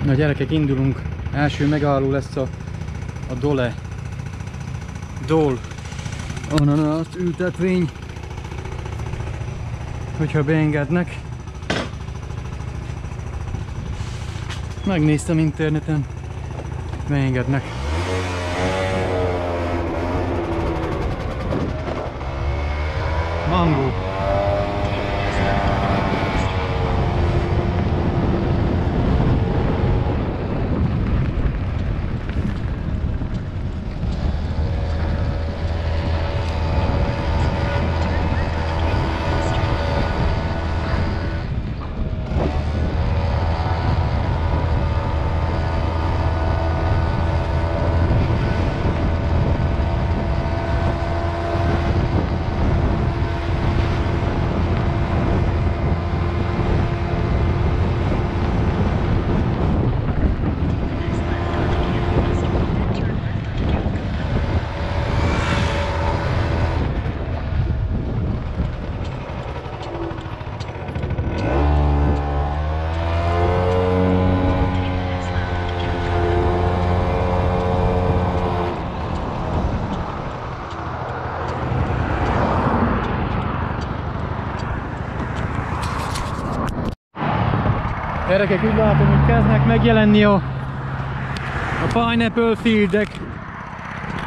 Na gyerekek, indulunk. Első megálló lesz a Dole. Dole ananász ültetvény. Hogyha beengednek. Megnéztem interneten. Beengednek. Mango. Gyerekek, úgy látom, hogy kezdnek megjelenni a pineapple fieldek,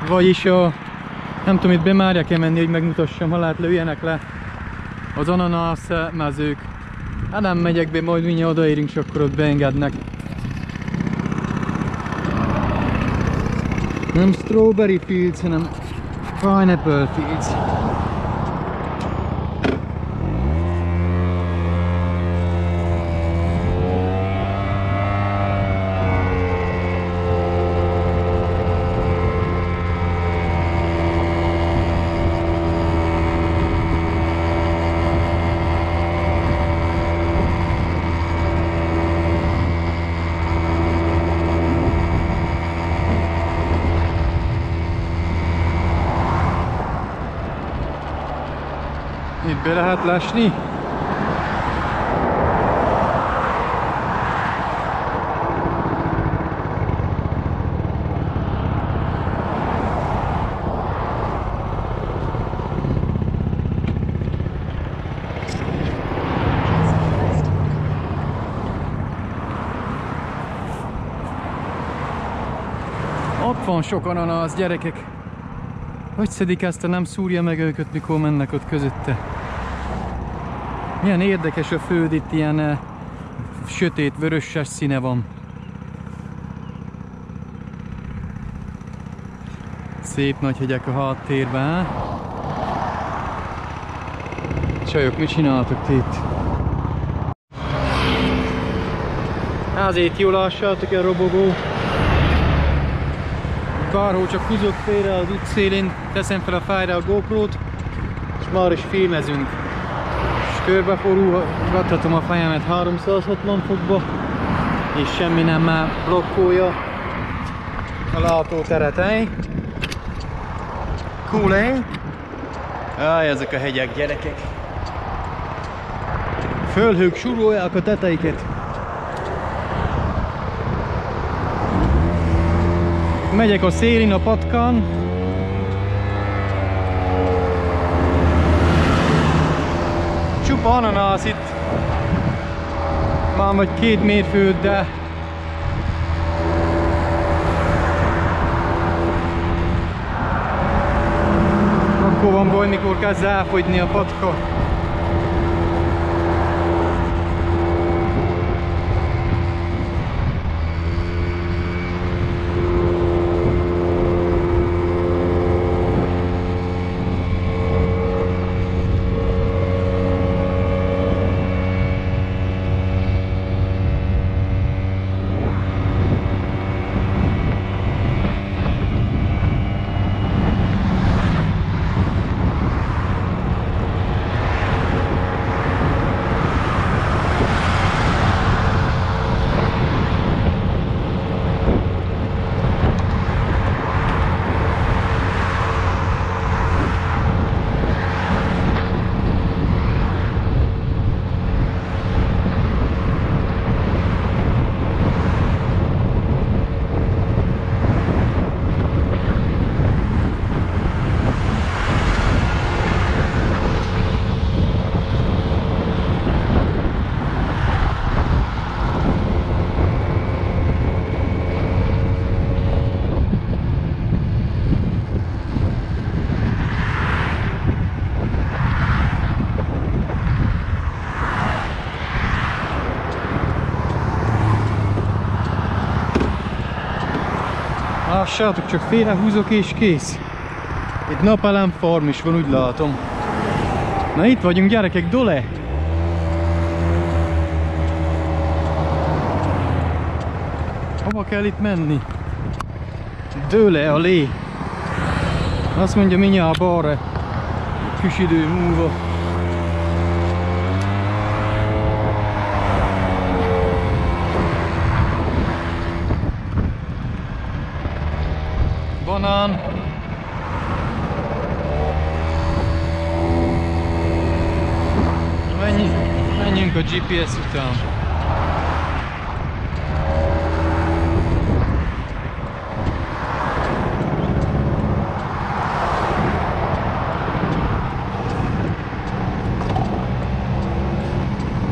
vagyis nem tudom, itt bemárják-e menni, hogy megmutassam, ha lehet, lőjenek le az ananász mezők. Hát nem megyek be, majd mindjárt odaérünk, és akkor ott beengednek. Nem strawberry fields, hanem pineapple fields. Itt be lehet lesni. Ott van sok ananász, gyerekek. Hogy szedik ezt, nem szúrja meg őket, mikor mennek ott közötte. Milyen érdekes a föld, itt ilyen sötét, vöröses színe van. Szép nagy hegyek a háttérben. Csajok, mit csináltok ti itt? Azért jól lássátok, a robogó. Bárhol csak húzok félre az útszélén, teszem fel a fájra a GoPro-t, és már is filmezünk. És körbeforgathatom a fejemet 360 fokba, és semmi nem már blokkolja a látóteret, Cool, Áj, ezek a hegyek, gyerekek. Fölhők súrolják a teteiket. Megyek a szélén a patkán. Csupa ananász itt. Már vagy 2 mérföld, de akkor van baj, mikor kezd elfogyni a patka. Lássátok, csak félrehúzok és kész. Itt napelem farm is van, úgy látom. Na itt vagyunk, gyerekek, Dole! Hova kell itt menni? Dole a lé. Azt mondja mindjárt balra. Kis idő múlva. Banán. Menjünk a GPS után.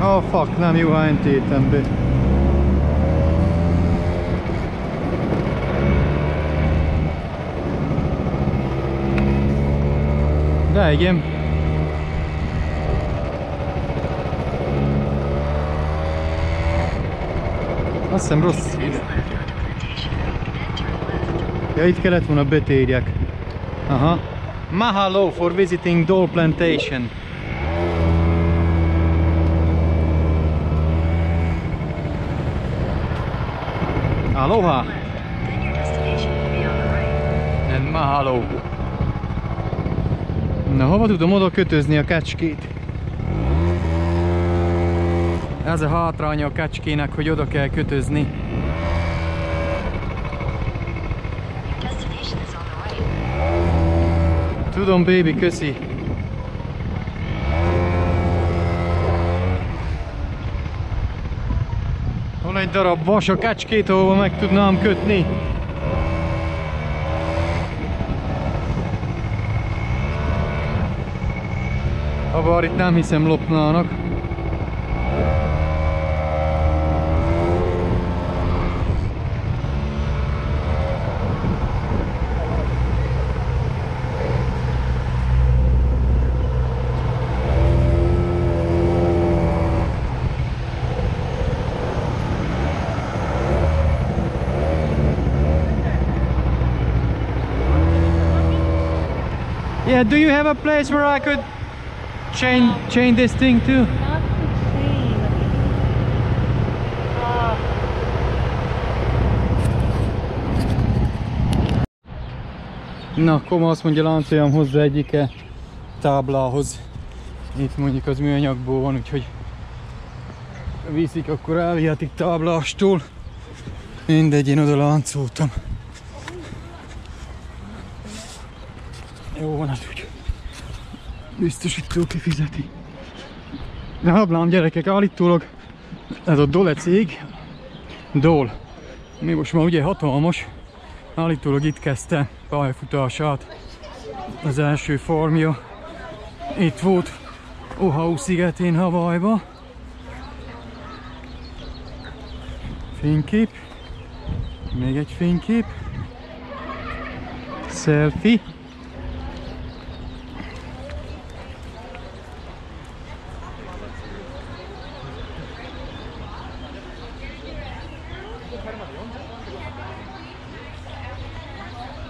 Oh fuck, nem jó helyen tétem be. De igen. Azt hiszem rossz. Ja, itt kellett volna betérjek. Aha. Mahalo for visiting Dole Plantation. Aloha. And mahalo. Na, hova tudom oda kötözni a kecskét? Ez a hátránya a kecskének, hogy oda kell kötözni. Tudom, baby, köszi. Van egy darab vas a kecskét, ahova meg tudnám kötni. Habár itt nem hiszem lopnának. Yeah, do you have a place where I could chain this thing too? Not to chain. Na, akkor azt mondja, láncoljam hozzá egyike táblához. Itt mondjuk az műanyagból van, úgyhogy viszik, akkor elvihetik táblástól. Mindegy, én oda láncoltam. Jó van, hát úgy. Biztosító kifizeti. De hablám, gyerekek, állítólag ez a Dole cég, Dole, mi most már ugye hatalmas, állítólag itt kezdte pályafutását. Az első farmja itt volt Oahu szigetén, Hawaiiba. Fénykép, még egy fénykép, selfie.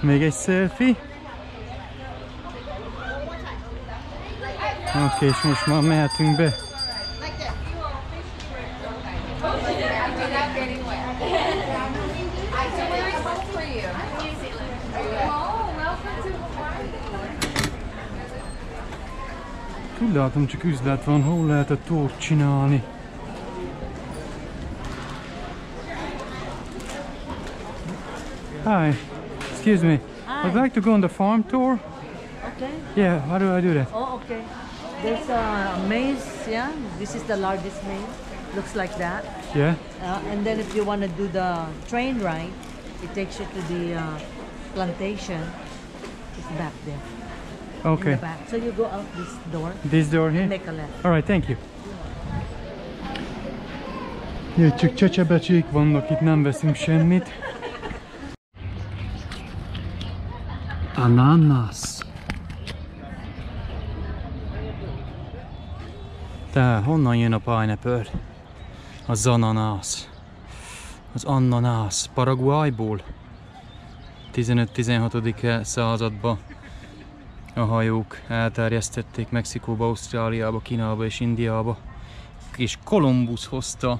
Még egy selfie. Oké, és most már mehetünk be. Úgy látom, csak üzlet van, hol lehet a tort csinálni. Hi. Excuse me. Hi. I'd like to go on the farm tour. Okay. Yeah, how do I do that? Oh, okay. There's a maze, yeah. This is the largest maze. Looks like that. Yeah. And then if you want to do the train ride, it takes you to the plantation. It's back there. Okay. In the back. So you go out this door. This door here? Make a left. Alright, thank you. Ja, csak csecsebecsék vannak, itt nem veszünk semmit. Ananász. Te, honnan jön a pineapple? Az ananász. Az ananász. Paraguayból. 15-16. században a hajók elterjesztették Mexikóba, Ausztráliába, Kínába és Indiába, és Kolumbusz hozta.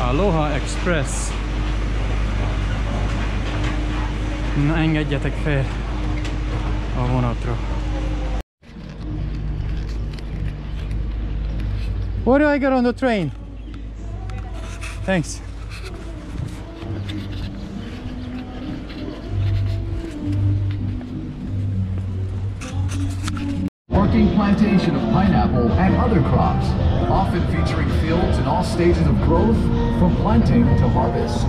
Aloha Express. Na, engedjetek fel a vonatra. Where do I get on the train? Thanks. Working plantation of pineapple and other crops, often featuring fields in all stages of growth, from planting to harvest.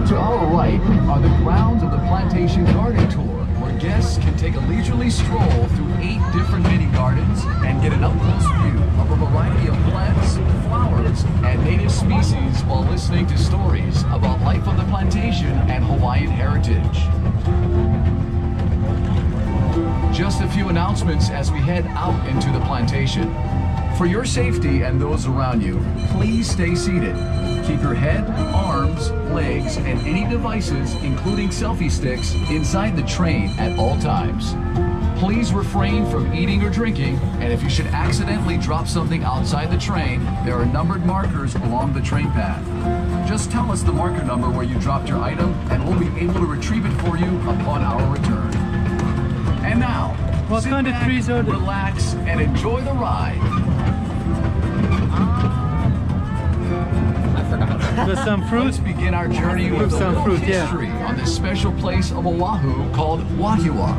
To our right are the grounds of the Plantation Garden Tour, where guests can take a leisurely stroll through 8 different mini gardens and get an up-close view of a variety of plants, flowers, and native species while listening to stories about life on the plantation and Hawaiian heritage. Just a few announcements as we head out into the plantation. For your safety and those around you, please stay seated. Keep your head, arms, legs, and any devices, including selfie sticks, inside the train at all times. Please refrain from eating or drinking, and if you should accidentally drop something outside the train, there are numbered markers along the train path. Just tell us the marker number where you dropped your item, and we'll be able to retrieve it for you upon our return. And now, What sit kind of back, trees are they? relax, and enjoy the ride. There's some fruit. Let's begin our journey with a Some little fruit, yeah. history on this special place of Oahu called Waialua.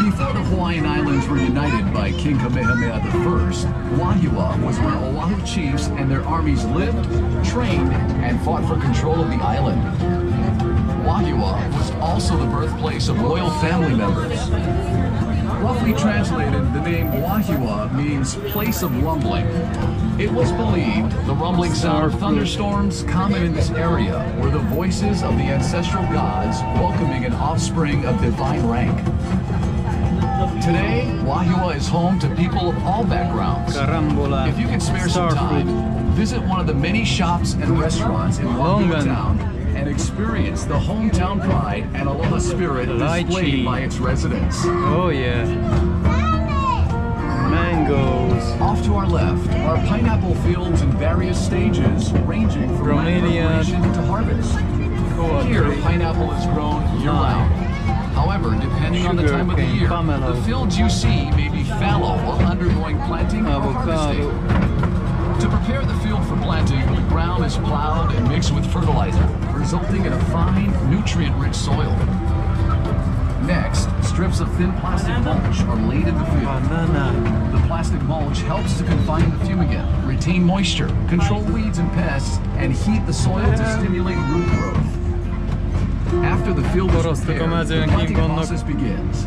Before the Hawaiian Islands were united by King Kamehameha I, Waialua was where Oahu chiefs and their armies lived, trained, and fought for control of the island. Waialua was also the birthplace of royal family members. Roughly translated, the name Waialua means place of rumbling. It was believed the rumbling sound of thunderstorms common in this area were the voices of the ancestral gods welcoming an offspring of divine rank. Today, Waialua is home to people of all backgrounds. Carambola. If you can spare some time, visit one of the many shops and restaurants in Waialua town and experience the hometown pride and aloha spirit displayed by its residents. Oh yeah. Mangoes. Off to our left are pineapple fields in various stages, ranging from preparation to harvest. Here, pineapple is grown year-round. However, depending on the time of the year, the fields you see may be fallow while undergoing planting or harvesting. To prepare the field for planting, the ground is plowed and mixed with fertilizer, resulting in a fine, nutrient-rich soil. Next, strips of thin plastic mulch are laid in the field. The plastic mulch helps to confine the fumigant, retain moisture, control weeds and pests, and heat the soil to stimulate root growth. After the field is prepared, the planting process begins.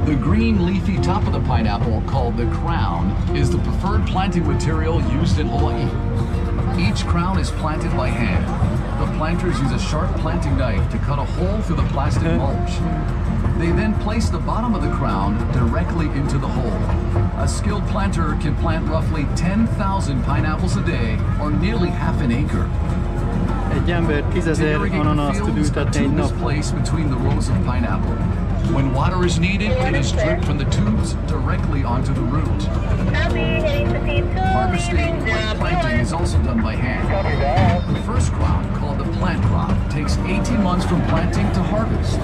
The green leafy top of the pineapple, called the crown, is the preferred planting material used in Hawaii. Each crown is planted by hand. The planters use a sharp planting knife to cut a hole through the plastic mulch. They then place the bottom of the crown directly into the hole. A skilled planter can plant roughly 10,000 pineapples a day, or nearly half an acre. Egy ember 10,000 ananászt tud ültetni egy nap. Placed between the rows of pineapple. When water is needed, it is dripped from the tubes directly onto the root. Harvesting, like planting, is also done by hand. The first crop, called the plant crop, takes 18 months from planting to harvest.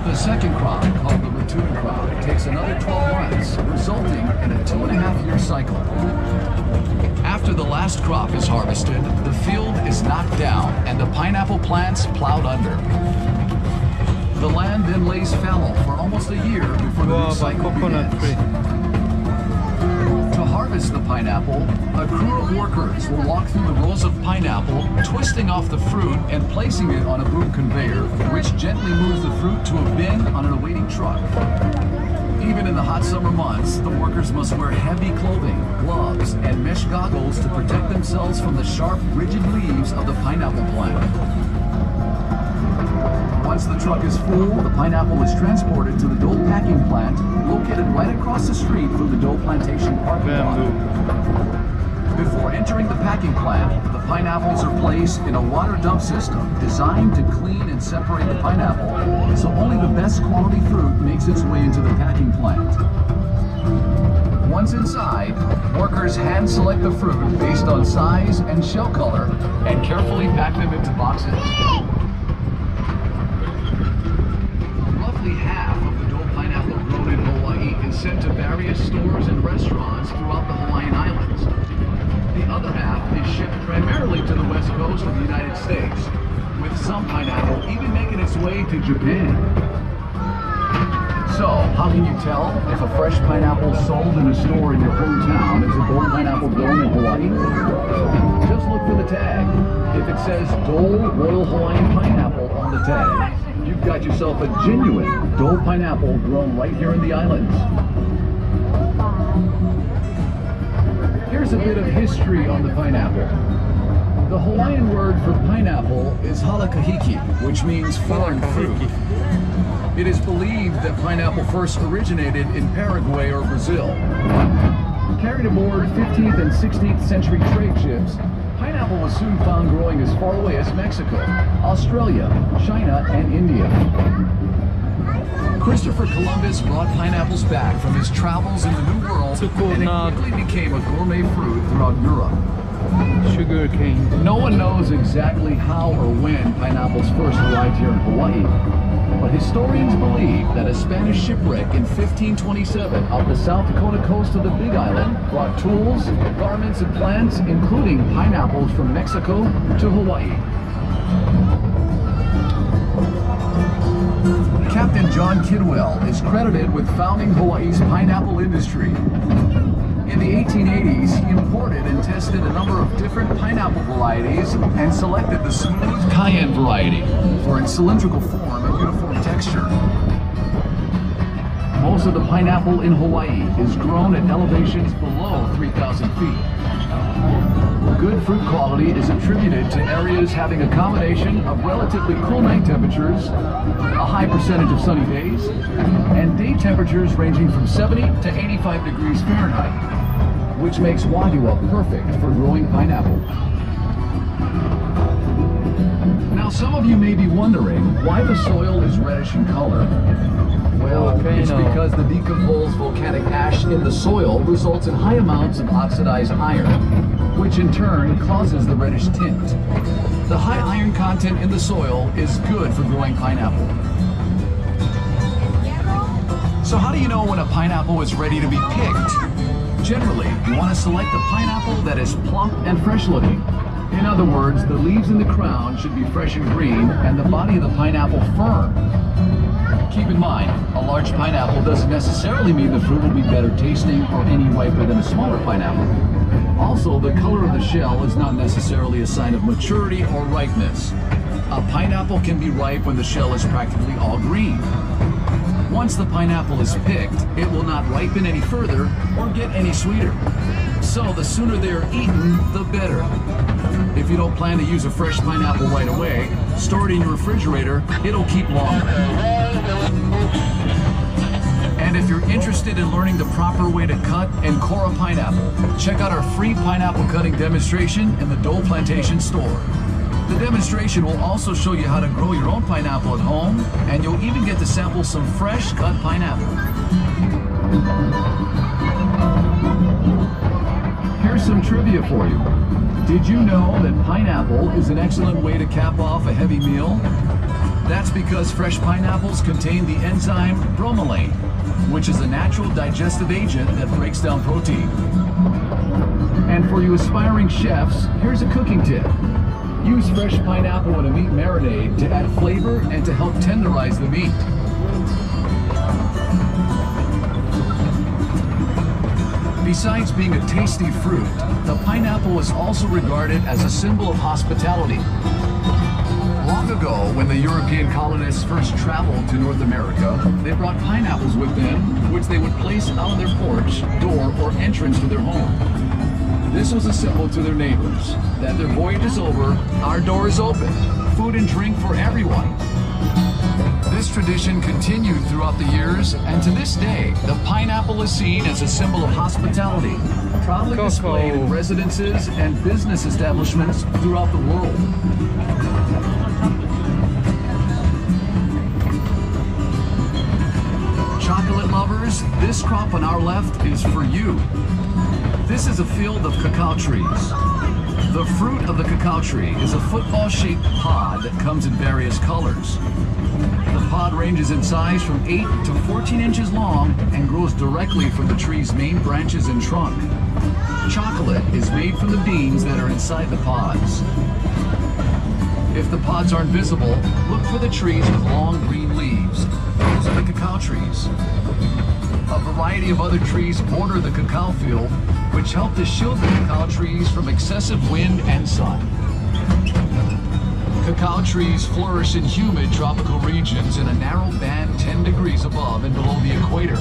The second crop, called the ratoon crop, takes another 12 months, resulting in a 2.5-year cycle. After the last crop is harvested, the field is knocked down and the pineapple plants plowed under. The land then lays fallow for almost a year before the new cycle begins. To harvest the pineapple, a crew of workers will walk through the rows of pineapple, twisting off the fruit and placing it on a boom conveyor, which gently moves the fruit to a bin on an awaiting truck. Even in the hot summer months, the workers must wear heavy clothing, gloves, and mesh goggles to protect themselves from the sharp, rigid leaves of the pineapple plant. Once the truck is full, the pineapple is transported to the Dole packing plant, located right across the street from the Dole plantation parking lot. Before entering the packing plant, the pineapples are placed in a water dump system designed to clean and separate the pineapple, so only the best quality fruit makes its way into the packing plant. Once inside, workers hand select the fruit based on size and shell color and carefully pack them into boxes. Roughly half of the Dole pineapple grown in Hawaii is sent to various stores and restaurants throughout the Hawaiian Islands. The other half is shipped primarily to the west coast of the United States, with some pineapple even making its way to Japan. So, how can you tell if a fresh pineapple sold in a store in your hometown is a Dole pineapple grown in Hawaii? Just look for the tag. If it says Dole Royal Hawaiian Pineapple on the tag, you've got yourself a genuine Dole pineapple grown right here in the islands. Here's a bit of history on the pineapple. The Hawaiian word for pineapple is halakahiki, which means foreign fruit. It is believed that pineapple first originated in Paraguay or Brazil. Carried aboard 15th and 16th century trade ships, pineapple was soon found growing as far away as Mexico, Australia, China, and India. Christopher Columbus brought pineapples back from his travels in the New World, and it quickly became a gourmet fruit throughout Europe. Sugar cane. No one knows exactly how or when pineapples first arrived here in Hawaii, but historians believe that a Spanish shipwreck in 1527 off the South Dakota coast of the Big Island brought tools, garments, and plants, including pineapples from Mexico to Hawaii. Captain John Kidwell is credited with founding Hawaii's pineapple industry. In the 1880s, he imported and tested a number of different pineapple varieties and selected the smooth cayenne variety for its cylindrical form and uniform texture. Most of the pineapple in Hawaii is grown at elevations below 3,000 feet. Good fruit quality is attributed to areas having a combination of relatively cool night temperatures, a high percentage of sunny days, and day temperatures ranging from 70 to 85 degrees Fahrenheit, which makes Waialua perfect for growing pineapple. Now, some of you may be wondering why the soil is reddish in color. Well, it's because the decomposed volcanic ash in the soil results in high amounts of oxidized iron, which in turn causes the reddish tint. The high iron content in the soil is good for growing pineapple. So how do you know when a pineapple is ready to be picked? Generally, you want to select a pineapple that is plump and fresh looking. In other words, the leaves in the crown should be fresh and green, and the body of the pineapple firm. Keep in mind, a large pineapple doesn't necessarily mean the fruit will be better tasting or any riper than a smaller pineapple. Also, the color of the shell is not necessarily a sign of maturity or ripeness. A pineapple can be ripe when the shell is practically all green. Once the pineapple is picked, it will not ripen any further or get any sweeter. So the sooner they are eaten, the better. If you don't plan to use a fresh pineapple right away, store it in your refrigerator, it'll keep longer. And if you're interested in learning the proper way to cut and core a pineapple, check out our free pineapple cutting demonstration in the Dole Plantation store. The demonstration will also show you how to grow your own pineapple at home, and you'll even get to sample some fresh cut pineapple. Here's some trivia for you. Did you know that pineapple is an excellent way to cap off a heavy meal? That's because fresh pineapples contain the enzyme bromelain, which is a natural digestive agent that breaks down protein. And for you aspiring chefs, here's a cooking tip. Use fresh pineapple in a meat marinade to add flavor and to help tenderize the meat. Besides being a tasty fruit, the pineapple is also regarded as a symbol of hospitality. Long ago, when the European colonists first traveled to North America, they brought pineapples with them, which they would place out on their porch, door, or entrance to their home. This was a symbol to their neighbors that their voyage is over, our door is open, food and drink for everyone. This tradition continued throughout the years, and to this day, the pineapple is seen as a symbol of hospitality, proudly displayed in residences and business establishments throughout the world. Chocolate lovers, this crop on our left is for you. This is a field of cacao trees. The fruit of the cacao tree is a football-shaped pod that comes in various colors. The pod ranges in size from 8 to 14 inches long and grows directly from the tree's main branches and trunk. Chocolate is made from the beans that are inside the pods. If the pods aren't visible, look for the trees with long green leaves. Those are the cacao trees. A variety of other trees border the cacao field, which help to shield the cacao trees from excessive wind and sun. Cacao trees flourish in humid tropical regions in a narrow band 10 degrees above and below the equator.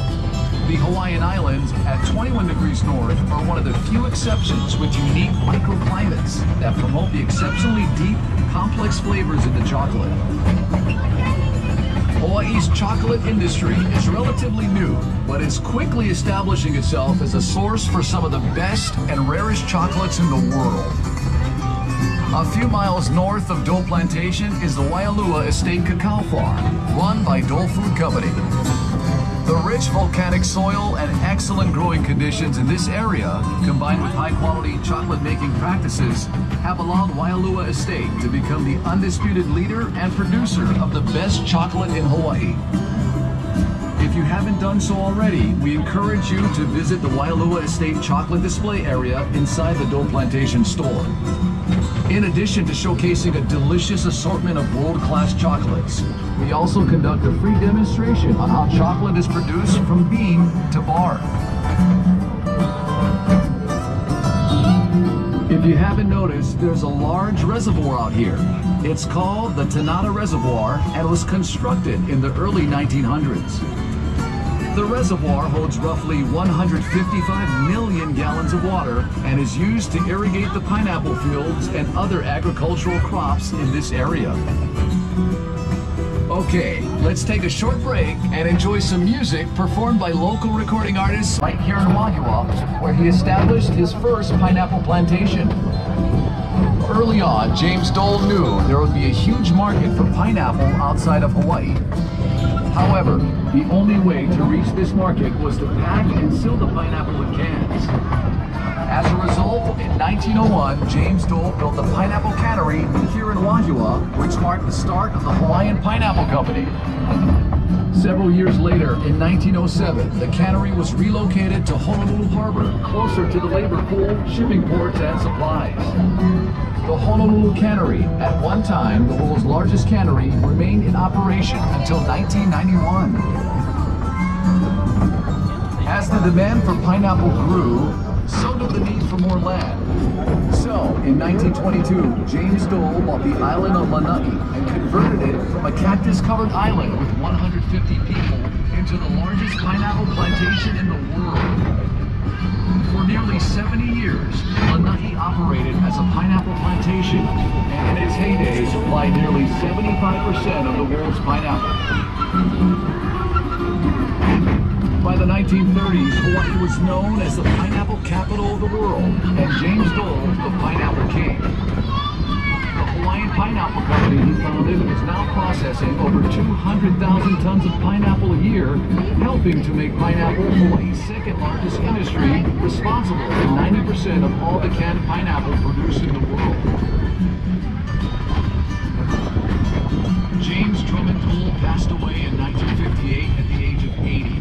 The Hawaiian Islands at 21 degrees north are one of the few exceptions with unique microclimates that promote the exceptionally deep, complex flavors in the chocolate. Hawaii's chocolate industry is relatively new, but is quickly establishing itself as a source for some of the best and rarest chocolates in the world. A few miles north of Dole Plantation is the Waialua Estate Cacao Farm, run by Dole Food Company. The rich volcanic soil and excellent growing conditions in this area, combined with high-quality chocolate-making practices, have allowed Waialua Estate to become the undisputed leader and producer of the best chocolate in Hawaii. If you haven't done so already, we encourage you to visit the Waialua Estate chocolate display area inside the Dole Plantation store. In addition to showcasing a delicious assortment of world-class chocolates, we also conduct a free demonstration on how chocolate is produced from bean to bar. If you haven't noticed, there's a large reservoir out here. It's called the Tanana Reservoir and was constructed in the early 1900s. The reservoir holds roughly 155 million gallons of water and is used to irrigate the pineapple fields and other agricultural crops in this area. Okay, let's take a short break and enjoy some music performed by local recording artists right here in Waialua, where he established his first pineapple plantation. Early on, James Dole knew there would be a huge market for pineapple outside of Hawaii. However, the only way to reach this market was to pack and seal the pineapple in cans. As a result, in 1901, James Dole built the Pineapple Cannery here in Waialua, which marked the start of the Hawaiian Pineapple Company. Several years later, in 1907, the cannery was relocated to Honolulu Harbor, closer to the labor pool, shipping ports, and supplies. The Honolulu Cannery, at one time the world's largest cannery, remained in operation until 1991. As the demand for pineapple grew, so did the need for more land. So, in 1922, James Dole bought the island of Lanai and converted it from a cactus-covered island with 150 people into the largest pineapple plantation in the world. For nearly 70 years, Lanai operated as a pineapple plantation, and in its heyday supplied nearly 75% of the world's pineapple. By the 1930s, Hawaii was known as the pineapple capital of the world, and James Dole, the pineapple king. The Hawaiian Pineapple Company he founded is now processing over 200,000 tons of pineapple a year, helping to make pineapple Hawaii's second largest industry, responsible for 90% of all the canned pineapple produced in the world. James Drummond Dole passed away in 1958 at the age of 80.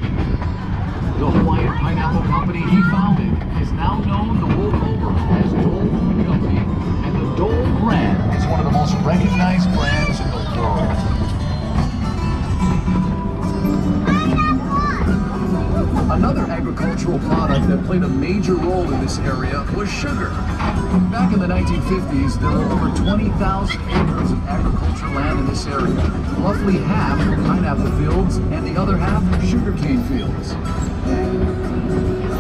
The Hawaiian Pineapple Company he founded is now known the world over as Dole Food Company, and the Dole brand is one of the most recognized brands in the world. Another agricultural product that played a major role in this area was sugar. Back in the 1950s, there were over 20,000 acres of agricultural land in this area. Roughly half were pineapple fields and the other half sugarcane fields.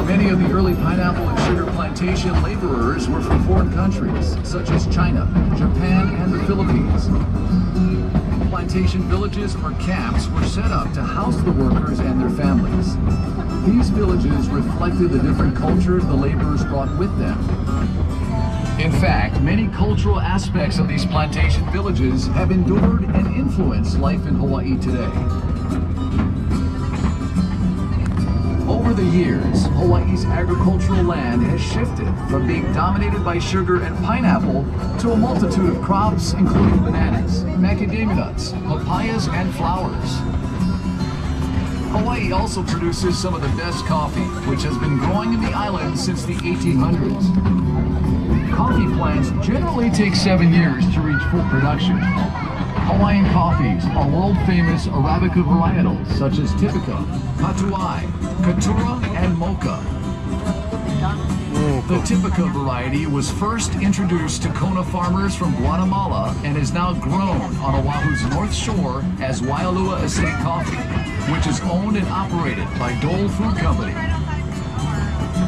Many of the early pineapple and sugar plantation laborers were from foreign countries, such as China, Japan, and the Philippines. Plantation villages or camps were set up to house the workers and their families. These villages reflected the different cultures the laborers brought with them. In fact, many cultural aspects of these plantation villages have endured and influenced life in Hawaii today. Over the years, Hawaii's agricultural land has shifted from being dominated by sugar and pineapple to a multitude of crops, including bananas, macadamia nuts, papayas, and flowers. Hawaii also produces some of the best coffee, which has been growing in the island since the 1800s. Coffee plants generally take 7 years to reach full production. Hawaiian coffees are world-famous Arabica varietals such as Typica, Katuai, Katura, and Mocha. The Typica variety was first introduced to Kona farmers from Guatemala and is now grown on Oahu's North Shore as Waialua Estate Coffee, which is owned and operated by Dole Food Company.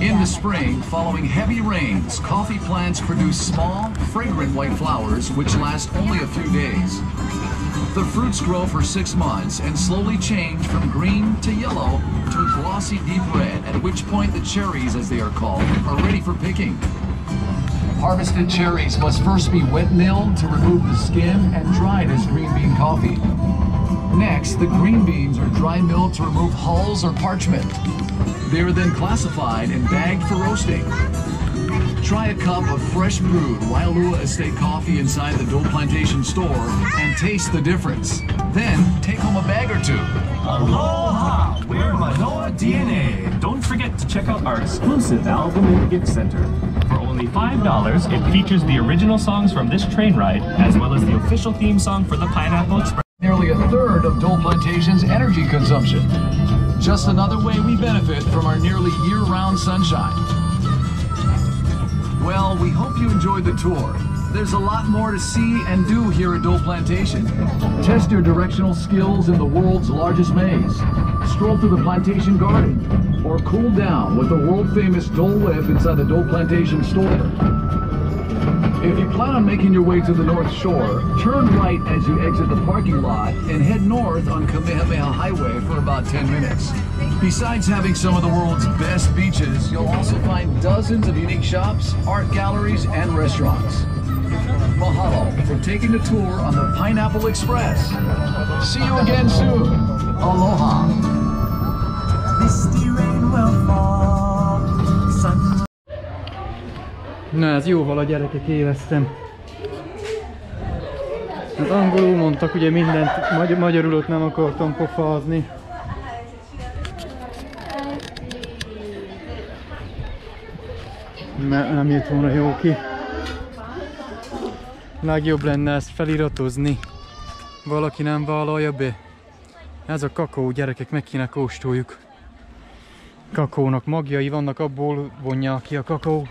In the spring, following heavy rains, coffee plants produce small, fragrant white flowers which last only a few days. The fruits grow for 6 months and slowly change from green to yellow to a glossy deep red, at which point the cherries, as they are called, are ready for picking. Harvested cherries must first be wet milled to remove the skin and dried as green bean coffee. Next, the green beans are dry milled to remove hulls or parchment. They are then classified and bagged for roasting. Try a cup of fresh brewed Waialua Estate coffee inside the Dole Plantation store and taste the difference. Then take home a bag or two. Aloha! We're Manoa DNA. Don't forget to check out our exclusive album in the gift center. For only $5, it features the original songs from this train ride, as well as the official theme song for the Pineapple Express. Nearly a third of Dole Plantation's energy consumption. Just another way we benefit from our nearly year-round sunshine. Well, we hope you enjoyed the tour. There's a lot more to see and do here at Dole Plantation. Test your directional skills in the world's largest maze. Stroll through the plantation garden, or cool down with the world-famous Dole Whip inside the Dole Plantation store. If you plan on making your way to the North Shore, turn right as you exit the parking lot and head north on Kamehameha Highway for about 10 minutes. Besides having some of the world's best beaches, you'll also find dozens of unique shops, art galleries, and restaurants. Mahalo for taking the tour on the Pineapple Express. See you again soon. Aloha. Misty rain will fall. Sun. Na, ez jóval a gyerekek éreztem. Az angolul mondtak ugye mindent, magyarul ott nem akartam pofázni. Mert nem jött volna jó ki. Legjobb lenne ezt feliratozni. Valaki nem vállalja be. Ez a kakaó, gyerekek, meg kéne kóstoljuk. Kakaónak magjai vannak, abból vonják ki a kakaó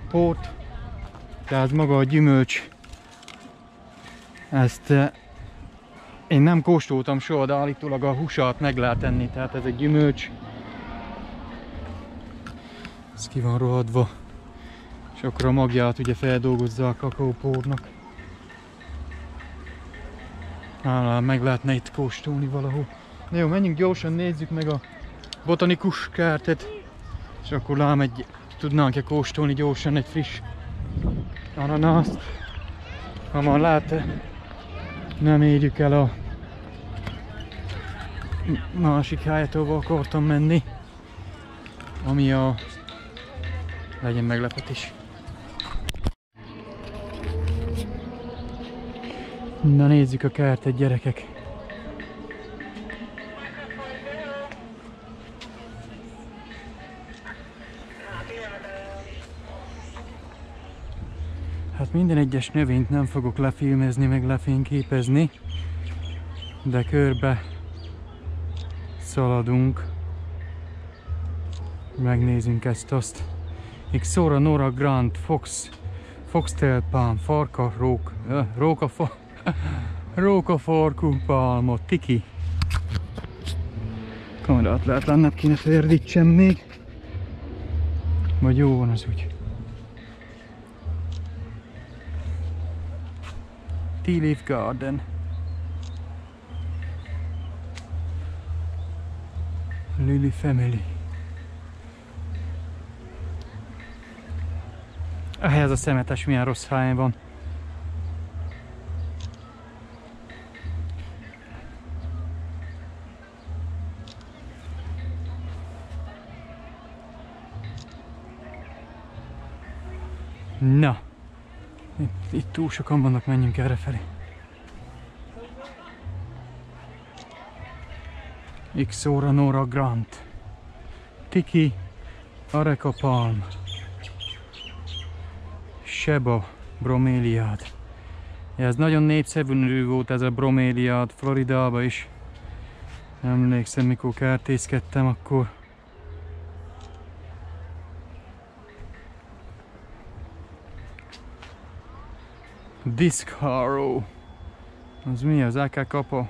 pót. Tehát maga a gyümölcs. Ezt én nem kóstoltam soha, de állítólag a húsát meg lehet enni. Tehát ez egy gyümölcs. Ez ki van rohadva. És akkor a magját ugye feldolgozza a kakaópórnak. Meg lehetne itt kóstolni valahol. De jó, menjünk gyorsan, nézzük meg a botanikus kertet. És akkor lám tudnánk-e kóstolni gyorsan egy friss ananászt. Ha már lát, nem érjük el a másik helyet, ahova akartam menni. Ami a... legyen meglepetés. Na nézzük a kertet, gyerekek. Hát minden egyes növényt nem fogok lefilmezni, meg lefényképezni, de körbe szaladunk. Megnézzünk ezt-azt. Ixora, Nora, Grant, Fox, Foxtail palm, farka, rókafarkú palmot, tiki. Kamerát lehet lennebb kéne ferdítsem még. Vagy jó van az úgy. Tea Leaf Garden. Lily Family. Ez a szemetes milyen rossz helyen van. Na, itt túl sokan vannak, menjünk errefelé. Ixora Nora Grant, Tiki, Areca Palm, Sheba Broméliád. Ez nagyon népszerű volt ez a broméliád Floridában is. Emlékszem, mikor kertészkedtem akkor. Disc Harrow. Az mi az? AK kapa?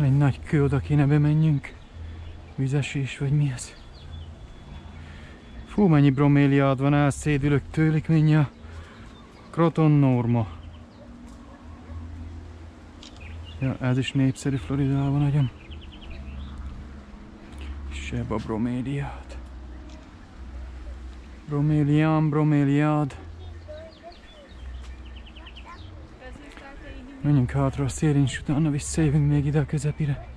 Egy nagy kő, oda kéne bemenjünk. Vizesés vagy mi ez? Fú, mennyi broméliád van, elszédülök tőlük mindjárt. Croton Norma. Ja, ez is népszerű Floridában nagyon. Seba broméliád. Broméliád. Menjünk hátra a szélén, és utána visszajövünk még ide a közepére.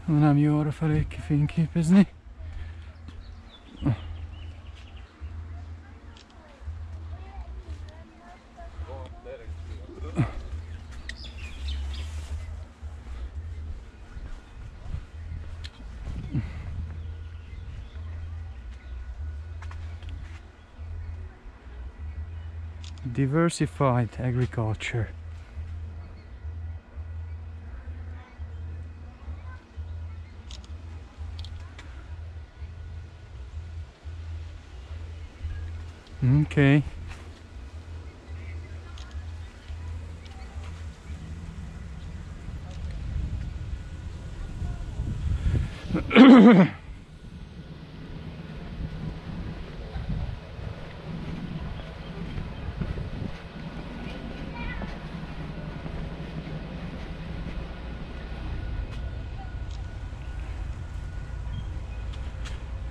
Nem jó arra felé kifényképezni. Diversified agriculture. Okay.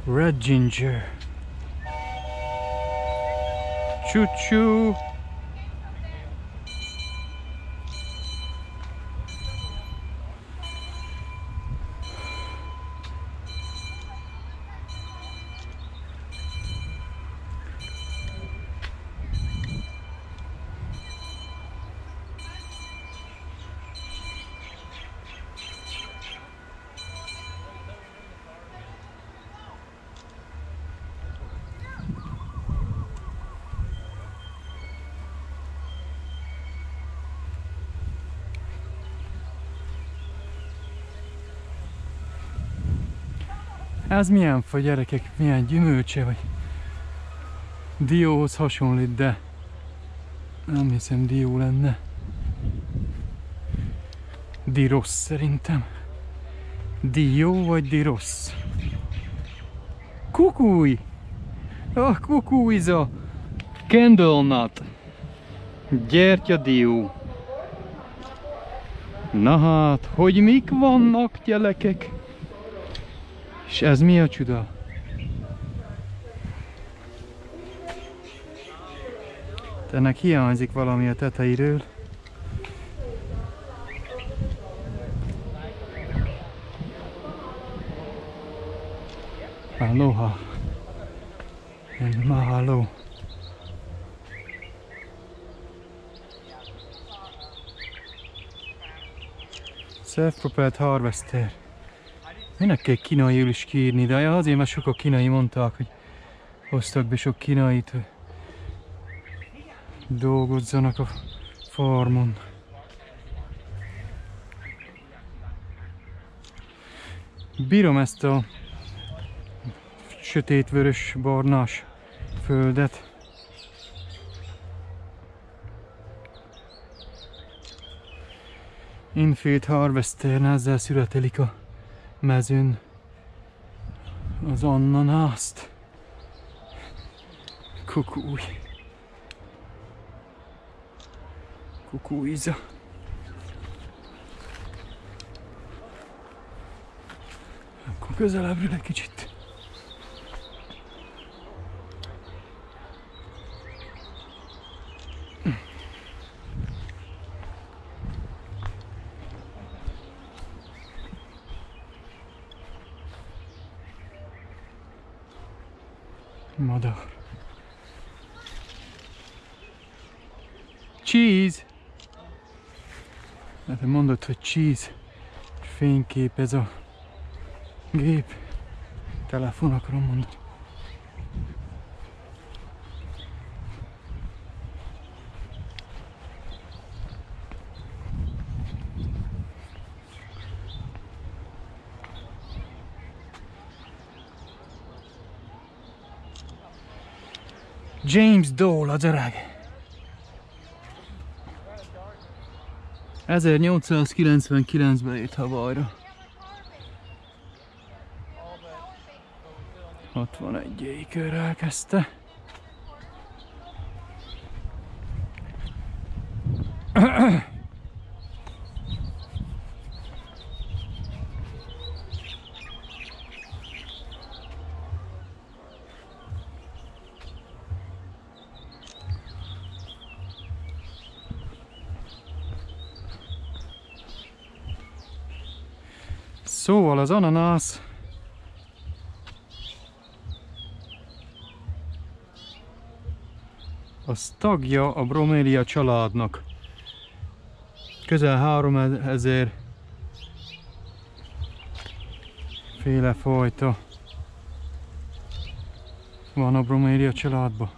Red ginger. Choo-choo. Ez milyen fa, gyerekek? Milyen gyümölcse vagy? Dióhoz hasonlít, de nem hiszem dió lenne. Dirosz szerintem. Dió vagy dirosz? Kukúj! Ah, kukújza! Candle nut. Gyertyadió. Na hát, hogy mik vannak, gyerekek? És ez mi a csuda? Ennek hiányzik valami a tetejéről. Aloha. And mahalo. Self-propelled harvester. Minek kell kínaiul is kiírni, de azért mert sok a kínai mondták, hogy hoztak be sok kínait, hogy dolgozzanak a farmon. Bírom ezt a sötétvörös barnás földet. Infield harvester, ezzel szüretelik a mezőn az ananászt. Kukuj. Kukuiza. Akkor közelebbről egy kicsit. Madár. Cheese! Hát mondod, hogy cheese. Fénykép ez a gép. Telefon akarom mondani. James Dole az öreg. 1899-ben jött Hawaii-ra. 61 körrel kezdte. Szóval az ananász az tagja a bromélia családnak. Közel 3000 féle fajta van a bromélia családban.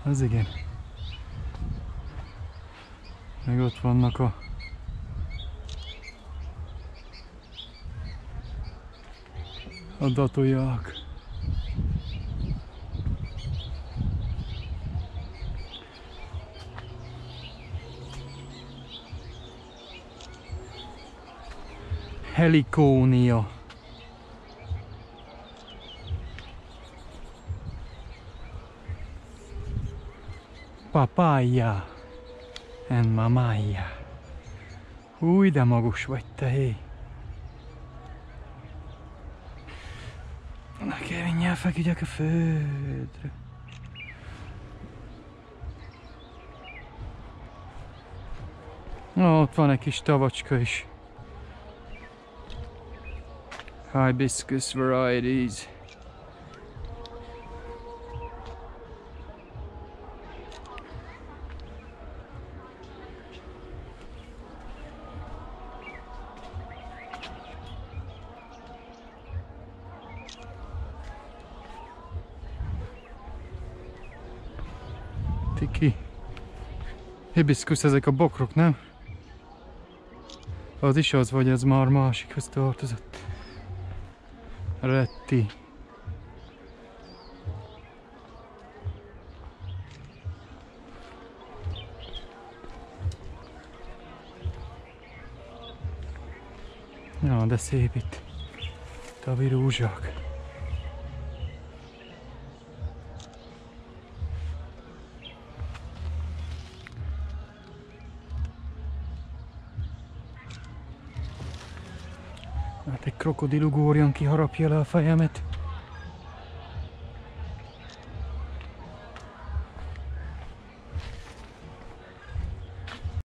Ez igen. Meg ott vannak a datóják. Helicónia. Papaya and mamaya. Új, de magas vagy te, hé! Na kell mindjárt feküdjek a földre. Ott van egy kis tavacska is. Hibiscus varieties. Tiki. Hibiscus, ezek a bokrok, nem? Az is az, vagy ez már másikhoz tartozott. Retti. Ja, de szép itt. Tavi rózsák. Hát egy krokodilugórjan kiharapja le a fejemet.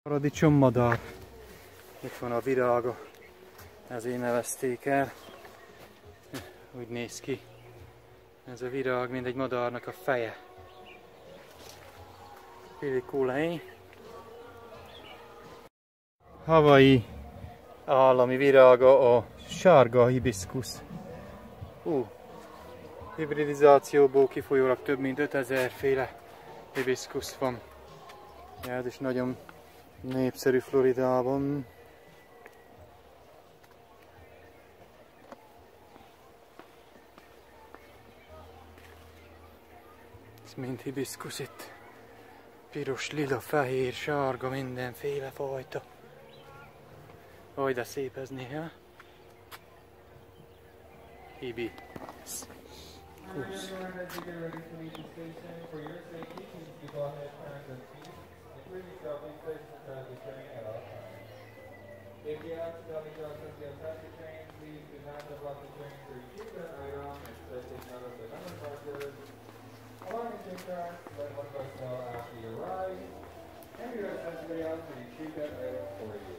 Paradicsommadár. Itt van a virága. Ezért nevezték el. Úgy néz ki. Ez a virág, mint egy madárnak a feje. Really cool, eh? Hawaii állami virága a sárga hibiszkusz. Hibridizációból kifolyólag több mint 5000 féle hibiszkusz van. Ez is nagyon népszerű Floridában. Ez mind hibiszkusz itt. Piros, lila, fehér, sárga, mindenféle fajta. Aj, de szép ez néha. Hibiszkusz. If you accidentally got to the attached train, please do not block the train for your children item. Instead, take note of the number markers. Along with your card, let one of us know after you arrive. And we will send somebody else to retrieve that item for you.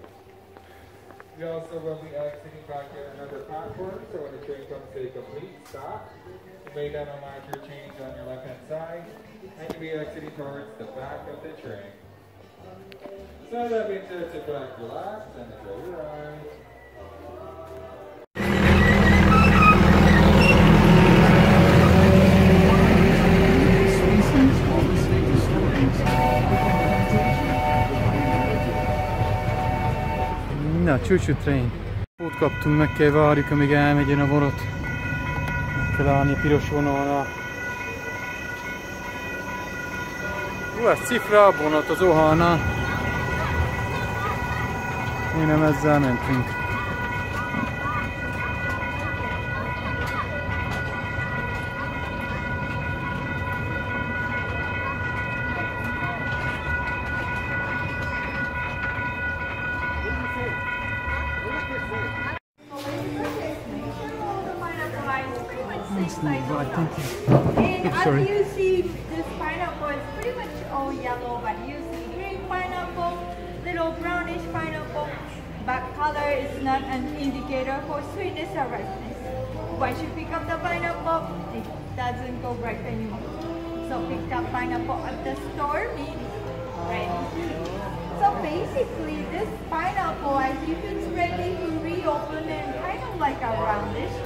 We also will be exiting back at another platform, so when the train comes to a complete stop, you may then unlock your change on your left-hand side, and you'll be exiting towards the back of the train. So that means to sit back, relax, and enjoy your ride. Na, csúcsú train. Ott kaptunk, meg kell várjuk, amíg elmegyen a vonat. Meg kell állni a piros vonalnál. Ez cifrább vonat az Oahu-nál. Mi nem ezzel mentünk. And as you see, this pineapple is pretty much all yellow, but you see green pineapple, little brownish pineapple, but color is not an indicator for sweetness or ripeness. Once you pick up the pineapple, it doesn't go ripe anymore. So picked up pineapple at the store means ready. So basically, this pineapple, as if it's ready to reopen and kind of like a roundish.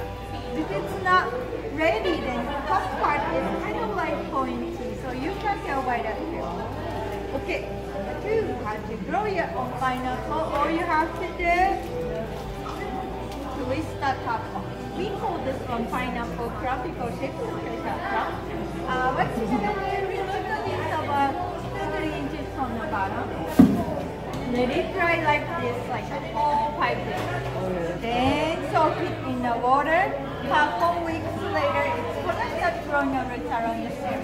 If it's not ready, then the top part is kind of like pointy, so you can tell by that feel. Okay, but you have to grow your own pineapple, or you have to do twist the top part. We call this one pineapple crumb because it's a special crumb. What's it going to do? It's about 2-3 inches from the bottom. Let it dry like this, like a whole pipe. Then soak it in the water. Couple weeks later, it's gonna start growing a root around the stem.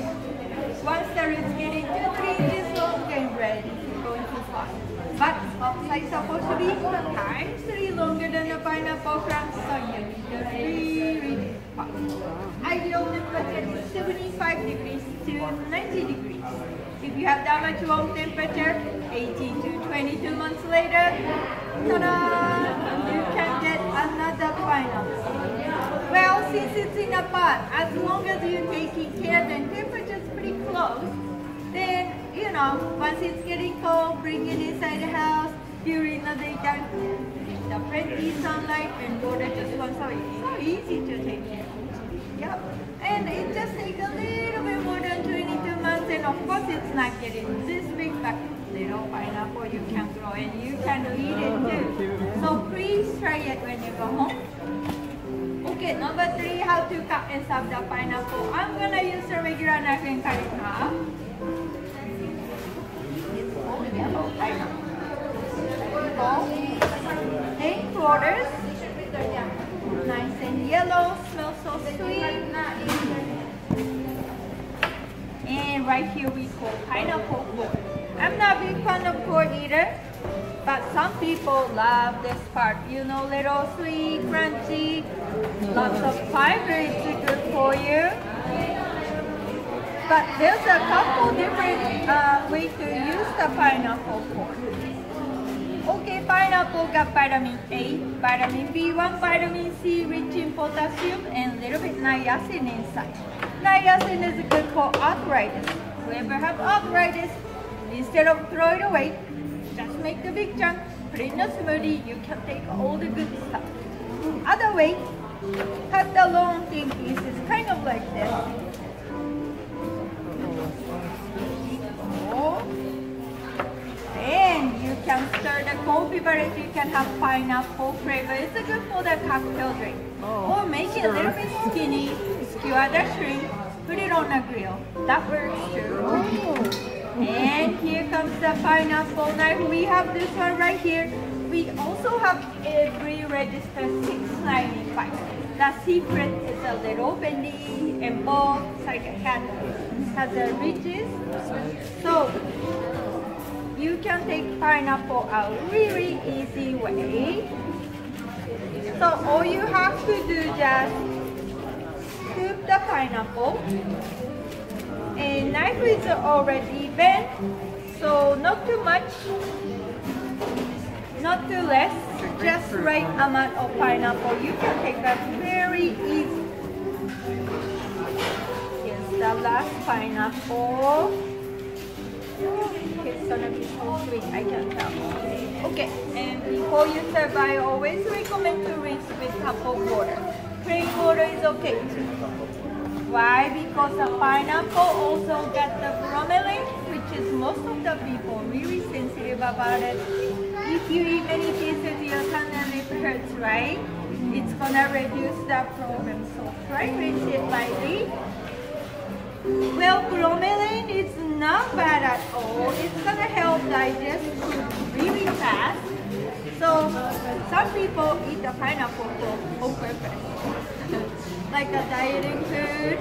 Once the roots get into 3 inches long and ready to go into pot. But outside supposed to be times 3 longer than the pineapple crumb, so you need to really pot. Ideal temperature is 75 degrees to 90 degrees. If you have that much warm temperature, 18 to 22 months later, ta-da! You can get another pineapple. Well, since it's in a pot, as long as you're taking care and temperature's pretty close, then, you know, once it's getting cold, bring it inside the house during the daytime. The friendly sunlight and water just comes out. It's so easy to take care of. Yep. And it just takes a little bit more than 22 months, and of course it's not getting this big, but little pineapple you can grow and you can eat it too. So please try it when you go home. Okay, number 3, how to cut and serve the pineapple. I'm gonna use a regular knife and cut it up. It's all yellow pineapple. 8/4. Nice and yellow, smells so sweet. And right here we call pineapple core. I'm not a big fan of core either, but some people love this part. You know, little sweet, crunchy, lots of fiber. It's good for you. But there's a couple different ways to use the pineapple core. Okay, pineapple got vitamin A, vitamin B1, vitamin C, rich in potassium, and a little bit niacin inside. Niacin is good for arthritis. Whoever have arthritis, instead of throw it away, just make the big chunk, put it in a smoothie, you can take all the good stuff. Other way, cut the long thin pieces, kind of like this. And you can stir the cold beverage. You can have pineapple flavor. It's good for the cocktail drink. Or make it a little bit skinny, skewer the shrimp, put it on the grill. That works too. And here comes the pineapple knife. We have this one right here. We also have every register $6.95. The secret is a little bendy and ball, it's like a hat. It has the ridges. So you can take pineapple a really easy way. So all you have to do just scoop the pineapple. And knife is already bent, so not too much, not too less, just right amount of pineapple. You can take that very easy. Here's the last pineapple. It's gonna be so sweet, I can tell. Okay, and before you serve, I always recommend to rinse with tap of water. Plain water is okay too. Why? Because the pineapple also got the bromelain, which is most of the people really sensitive about it. If you eat many pieces, your tongue and lip hurts, right? It's gonna reduce that problem. So try rinse it lightly. Well, bromelain is not bad at all. It's gonna help digest food really fast. So some people eat the pineapple on purpose, like a dieting food.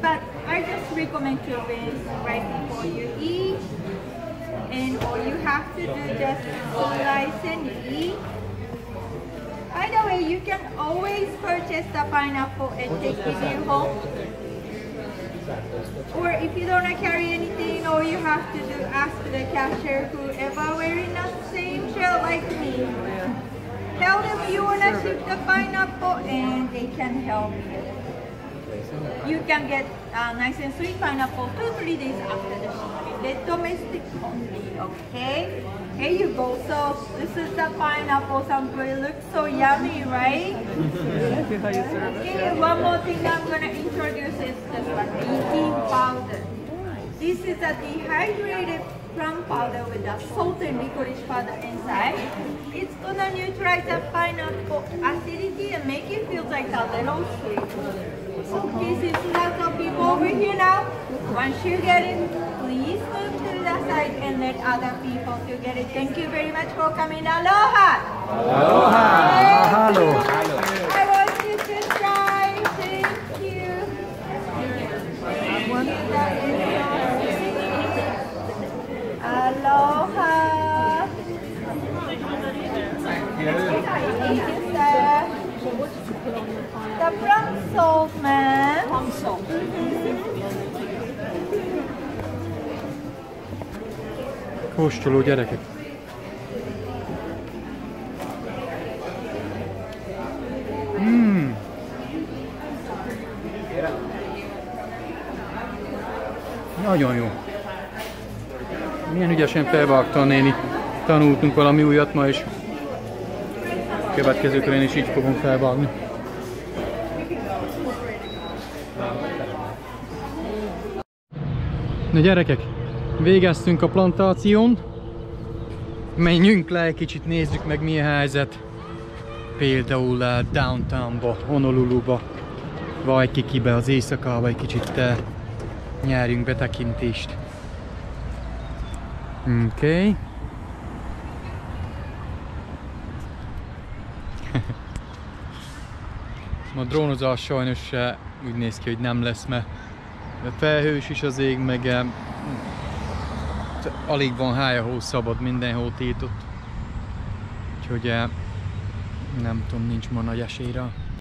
But I just recommend to rinse right before you eat. And all you have to do just slice and eat. By the way, you can always purchase the pineapple and take it in home. Or if you don't carry anything, all you have to do ask the cashier, whoever wearing the same shirt like me. Tell them you want to ship the pineapple and they can help you. You can get nice and sweet pineapple 2-3 days after the shipping. They're domestic only, okay? Here you go. So this is the pineapple sample. It looks so yummy, right? Okay, one more thing I'm going to introduce is this one, baking powder. This is a dehydrated plum powder with a salt and licorice powder inside. It's going to neutralize the pineapple acidity and make it feel like a little sweet. So this is lots of people over here now. Once you get it, please move to the side and let other people to get it. Thank you very much for coming. Aloha! Aloha! Mahalo! I want you to try. Thank you. Aloha! Thank you, sir. The plum salt, man. Plum salt. Kóstoló gyerekek. Nagyon jó. Milyen ügyesen felvágta a néni. Tanultunk valami újat ma, és következőkor én is így fogom felvágni. Na gyerekek, végeztünk a plantáción. Menjünk le egy kicsit, nézzük meg milyen helyzet. Például downtownba, Honoluluba, Waikikibe, az éjszakába egy kicsit nyerjünk betekintést. Oké. A drónozás sajnos úgy néz ki, hogy nem lesz, mert felhős is az ég, meg alig van hely, ahol szabad, mindenhol tiltott. Úgyhogy nem tudom, nincs ma nagy esélyre.